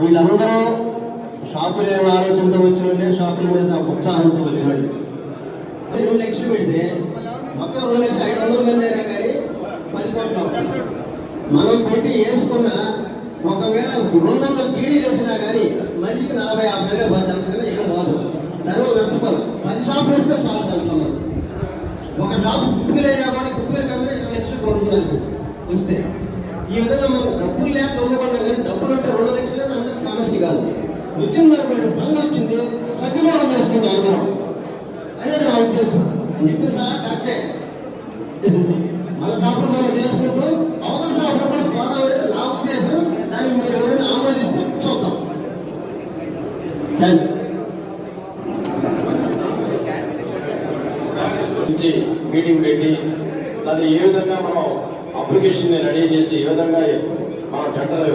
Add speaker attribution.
Speaker 1: వీళ్ళందరూ షాపులు ఏమైనా ఆలోచనతో వచ్చిన షాపుల మీద ఉత్సాహంతో వచ్చినాడు. 2 లక్షలు పెడితే మొత్తం 2,500,000 మంది అయినా కానీ 10 కోట్లు అవుతుంది. మనం పెట్టి వేసుకున్న ఒకవేళ 200 టీడీలు వేసినా కానీ మనిషికి 40-50 పోతుంది. అంతకన్నా ఏం పోదు. దానివల్ల నష్టపోదు. 10 షాపులు వేస్తే చాలా చదువుతాం. ఒక షాపు కుప్పీలైనా కూడా కుప్పీల కంపెనీ 2 లక్షలు కొనుక్కుంటారు వస్తే. ఈ విధంగా మనం డబ్బులు లేక కొనుక్కున్నాం కానీ డబ్బులు ఉంటే 2 లక్షలు అందరికి సమస్య కాదు. వచ్చింది అనుకోండి, పనులు వచ్చింది, సద్వినియోగం చేసుకుంటాం అందరం అనేది నా ఉద్దేశం. అని చెప్పి చాలా కరెక్టే. మన షాపులు మనం చేసుకుంటూ అవతల షాపులు కూడా పోదాం అనేది నా ఉద్దేశం. దాన్ని మీరు ఎవరైనా ఆమోదిస్తే చూద్దాం.
Speaker 2: మీటింగ్ పెట్టి దాన్ని ఏ విధంగా మనం అప్లికేషన్ రెడీ చేసి ఏ విధంగా మనం టెండర్